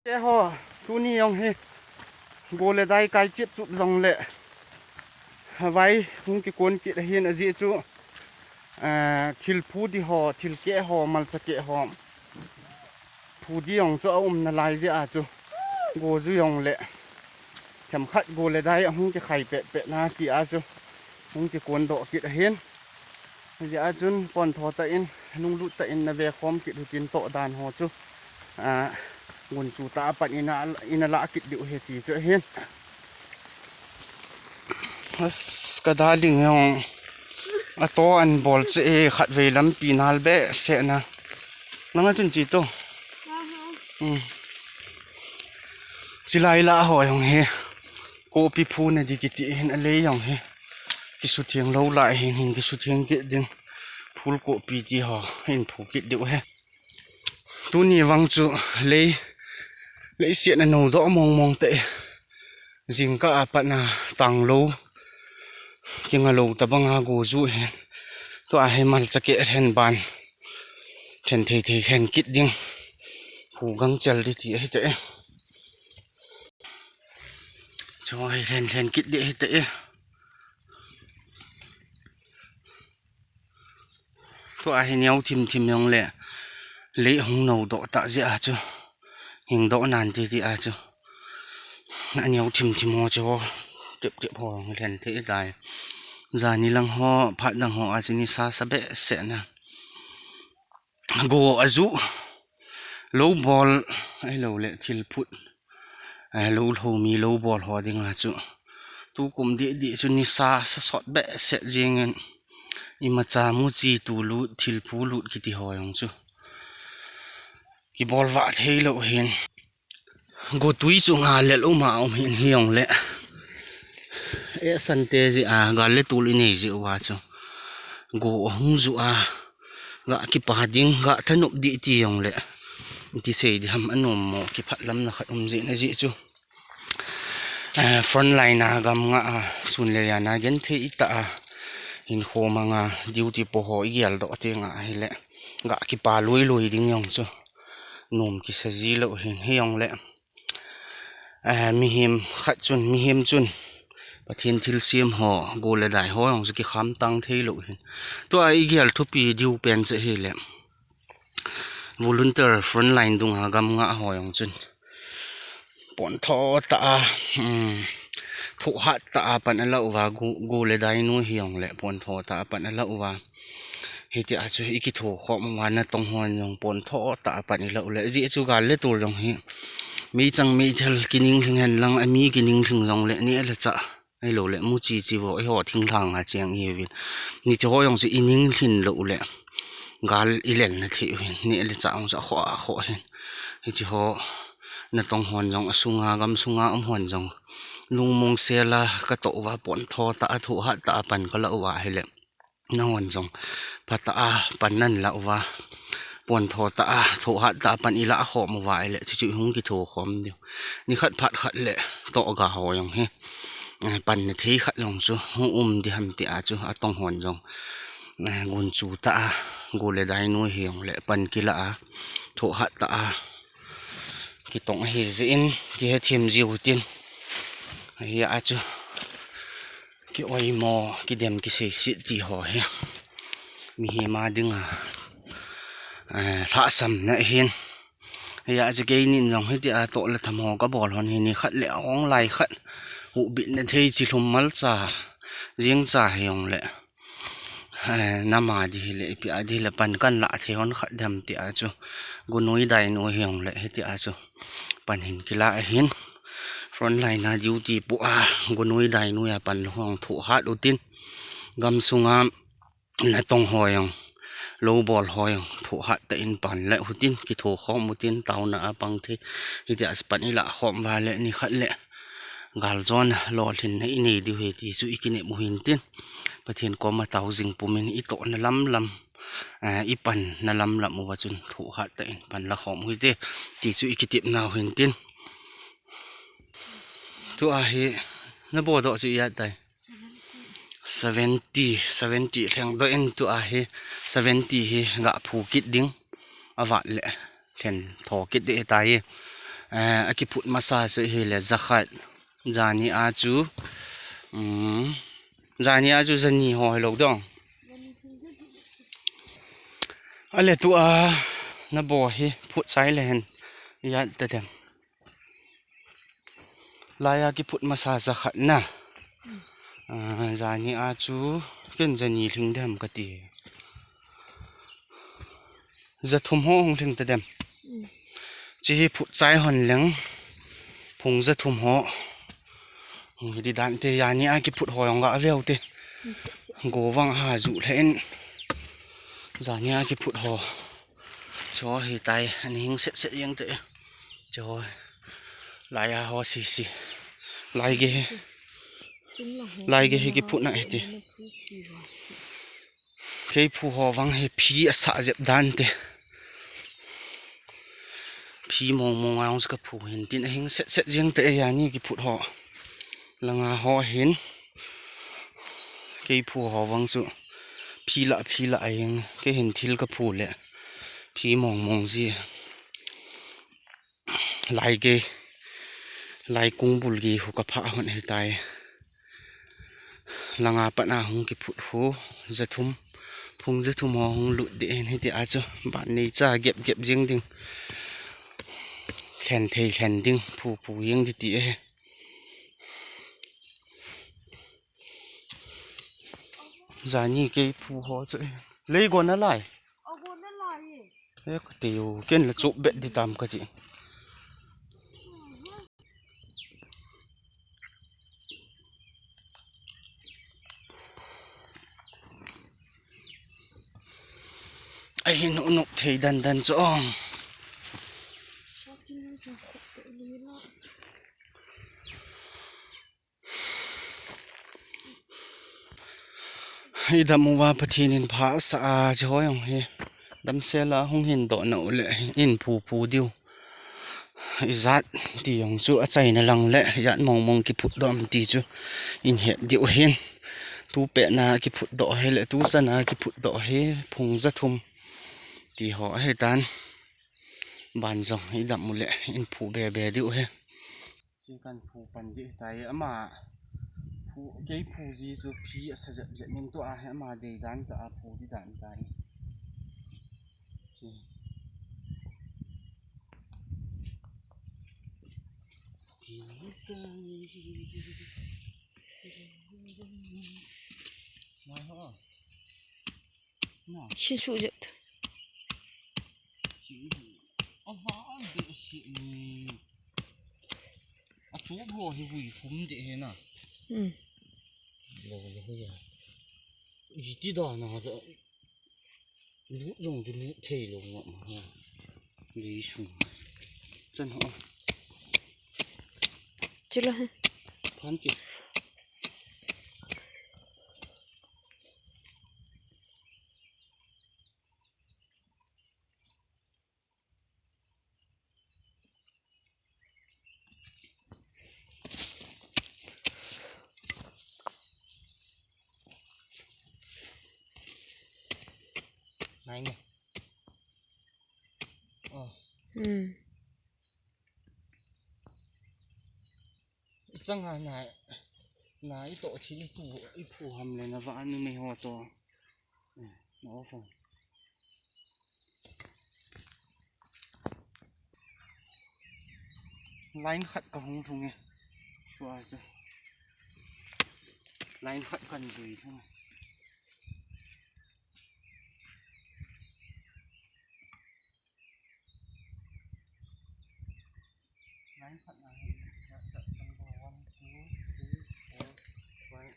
cái ho tu ni ông he gồ lệ đai cái chiếc chụp dòng lệ váy hung cái cuốn kia hiền ở dưới chỗ thil phu đi ho thil kẽ ho mal cha kẽ ho phu đi ông chỗ là lại dưới chỗ gồ dưới ông lệ thèm khát gồ lệ đai hung cái khay bẹ bẹ na kia chỗ hung cái cuốn độ kia hiền dưới chỗ còn thò tay in nung lụt tay in là về khom kia được tiền tổ đàn ho chỗ nguồn chủ ta bạn ina lạ kịch điệu hệ thì dễ hiên cái đá đình hông to ăn bol sẽ khát về lắm pinal bé sẽ na nó ngay chân chỉ to chỉ lại lạ hỏi hông he cô pi phu này đi kịch hiên lấy hông he cái số tiền lâu lại hiên cái số tiền kịch đình phu cô pi đi họ hiên phu kịch điệu he tu ni vang chu lấy xiên anh nấu rõ mong mong tệ riêng cả bạn tàng lâu nhưng mà lâu ta băng gù rụi tôi hay mal chắc kẹt hen bàn hen thì hen kít điên phủ găng chèl đi thì hết tệ cho hen kít đi hết tệ tôi hay nhéo thìm nhong lẹ lấy hông nấu đỏ tạ dẹa chứ hình đỏ nàn thì chứ anh nhau thìm ho cho tiếp ho liền thế đại giờ ni lang ho phát lang ho à ni sa sa bẹ sẽ na go azu low ball ai low lệ thil put low low mi low ball ho ding à chu tu kum di chu ni sa sọt bẹ sẽ riêng ima cha mu chi tu lu thil pu lu ki ti ho yong chu ki ball va thei lo hin go tui chu nga le lo ma om hin hiong le e san te ji ga le tu li nei ji wa chu go hung zu ga ki pa ding ga thanup di ti yong le ti sei di ham anom mo ki phat lam na khat ji na ji chu front line gam nga sun le ya na gen the ita in kho manga duty po ho yel do te nga hele ga ki pa loi ding yong chu nom ki sa ji lo hin hiong le mi him khat chun mi him chun pathin thil sim ho go le dai ho yong ki kham tang thei lo hin to ai gel thupi diu pen che he le volunteer front line dung ha gam nga ho yong chun pon tho ta thu hat ta pan ala wa go le dai nu hiong le pon tho ta pan ala wa he ti a chu iki tho kho ma na tong hon yong pon tho ta pan ala le ji chu ga le tur yong hi mi chang mi thel kining thing hen lang ami kining thing long le ni ala cha ai lo le mu chi wo ai ho thing thang a chang hi win ni cho ho yong si ining thin lo le gal ilen na thi win ni ala cha ong cha kho hen hi chi ho na tong hon jong asunga gam sunga hon jong lung mong sela ka to wa pon tho ta thu ha ta pan ka la wa hele na hon jong pata pan nan la wa pon tho ta thu ha ta pan ila kho mo wa le chi hung ki tho khom dio ni khat phat khat le to ga ho yong he pan ne thei khat long chu di ham ti a chu a tong hon jong gun chu ta go le dai no hiong le pan ki la thu ha ta ki tong hi zin ki he thim jiu tin hi a chu ki oi mo ki dem ki sei si ti ho he mi hi ma ding tha sam na hin ya chu ke nin jong he ti a to la tham ho ka bol hon hi ni khat le ong lai khat hu bi na thei chi hlum mal cha jing cha hiong le nama di le pi a di le pan kan la the hon khat dam ti a chu gunoi dai no hiong le he ti a chu pan hin kila hin front line na duty pu gunoi dai nu ya pan hong thu hat utin gam sunga na tong hoyong low ball hoyong thu hat ta in pan le hutin ki tho khom mutin taw na apang the hi ti as pan ila khom wa le ni khat le gal zon lo thin nei nei di he ti chu ikine mu hin tin pathian ko ma taw jing pumin i to na lam i pan na lam wa chun thu hat ta in pan la khom hui te ti chu ikitip naw hin tin tu a hi na bo do chi ya tai 70 thang do en tu a hi 70 hi ga phu kit ding awa le then tho kit de tai aki phut masa se hele zakhat zani a chu zani a chu zani hoi lo dong ale tu a na bo hi phut sai len ya ta dem laya ki phut masa zakhat na zani a chu ken zani thing dem ka ti zathum ho hong thing ta dem chỉ phút trái hòn lăng phùng rất thùng họ người đi đạn thì nhà ai cái phút hồi ông gã veo thì gỗ văng hà dụ lên giả nhà cái phút họ cho thì tay anh hình sẽ yên tự cho lại họ xì lại cái phút này thì cái phút họ văng hay phi xả dẹp đạn thì phi mong ông sẽ phụ hiện tin hình sẽ riêng tới nhà như cái phụ họ là họ hiện cái phụ họ vắng số phi lại cái hình thil cái phụ lệ phi mong gì lại cung bul gì họ cái phá hòn hiện tại là bạn nào không cái phụ phố rất thum phung rất thum họ không lụt để hiện tại cho bạn này cha ghép riêng tiếng khen thầy khen tiếng phụ yên thì tía giá như cái phụ họ rồi lấy con nó lại cái tiểu cái là chỗ bệnh đi tạm cái gì ai nụ thầy đần rõ hi đam wa pathin in pha sa choi ong he đam se la hung hin do no le in pu diu izat ti ong chu a chai na lang le yan mong ki phut dom ti chu in he diu hen tu pe na ki phut do he le tu sana ki phut do he phung za thum ti ho he tan ban jong hi đam mu le in pu be diu he chi kan pu pan di tai ama cái phù gì rồi phi sẽ dẫn những tòa hay mà để đàn ta phù đi đàn tai xin chịu dậy chú vừa thì hủy phúng vậy thế nào rồi bây giờ gì tí đỏ nào rồi lũ dùng thì lũ thề luôn mà lý sùng chân họ chưa là phán kịp này nè chẳng hạn là ít tổ thì ít tủ ít phù hầm này là vã như mày hoa to nó phòng line khát cả không thùng nghe qua rồi line khát cần gì thôi line khát là 1, 2, 3, 4, 5, 6, 7,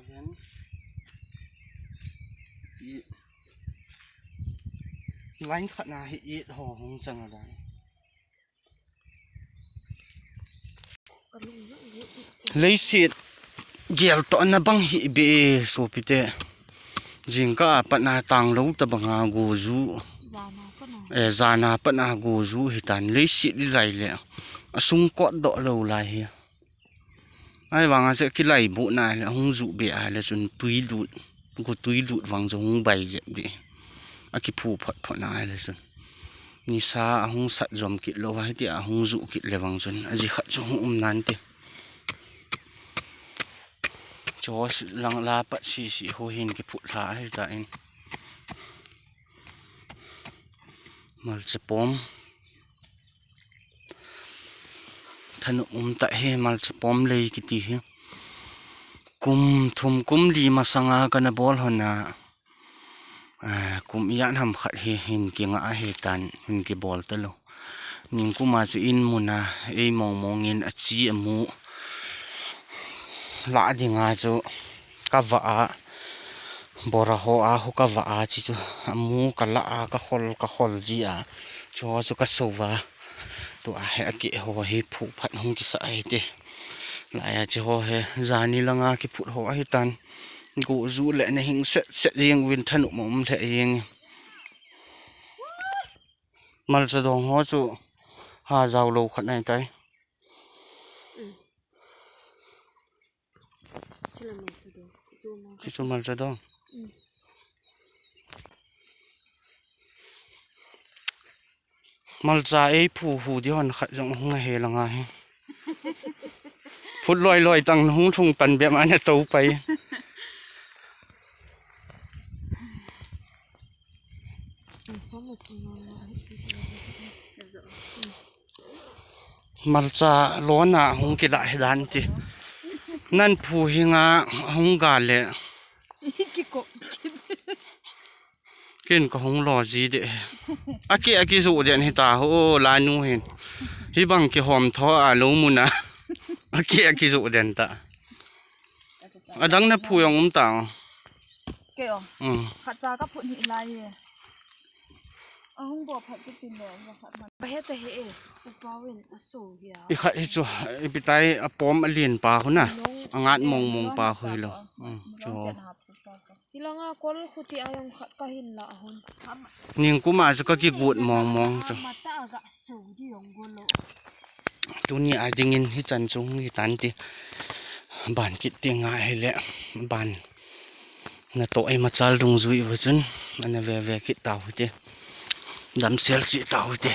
8 line khát là hết hồ không chẳng là đấy lấy xịt gel to na bang hi be so pite jingka patna tang lo ta banga go zu zana patna go zu hitan lấy xịt đi lại le asung ko do lo lai hi ai wanga se ki lai bu na le hung zu be a le chun tui lut wang jong bai je bi a ki phu phat na le chun ni sa ahung sat zom kit lo wa ti ahung zu kit lewang chun aji khat chu nan ti cho lang la pat si ho hin ki phut tha hi ta in mal chepom thanu ta he mal chepom lei ki ti hi kum thum kum li masanga kana bol hona kum yan ham khat he hin ki nga he tan hin ki bol ta lo ning kuma chi in muna e mong in a chi amu la dinga chu ka va bora ho a hu ka va chi chu amu ka la ka khol ji a cho chu ka sova to a he ki ho he phu phat hung ki sa ai te la ya chi ho he zani langa ki phut ho ai tan go zu le na hing set riêng win thanu mom the riêng mal cha dong ho chu ha zaw lo khat nai tai chu mal cha dong mal cha ei phu hu di hon khat jong hung he langa he phut loi tang hung thung pan be ma na to pai malcha lona hung ki la hedan ti nan phu hinga hung ga le kin ko hung lo ji de aki zu den hi ta ho la nu hin hi bang ki hom tho a lo mu na aki zu den ta adang na phu yong ta ke o khat cha ka phut ni lai ye ahung bo phat ti tin lo wa khat man ba he ta he e upawin aso ya i khat hi chu i pitai a pom a lin pa hu na angat mong pa khoi lo cho hilanga kol khuti ayong khat ka hin la hun ning kuma chu ka ki gut mong chu mata ga so di yong golo tu ni a ding in hi chan chung hi tan ti ban kit ti nga hele ban na to ai ma chal dung zui wa chun ana ve kit taw te dam sel chi taw te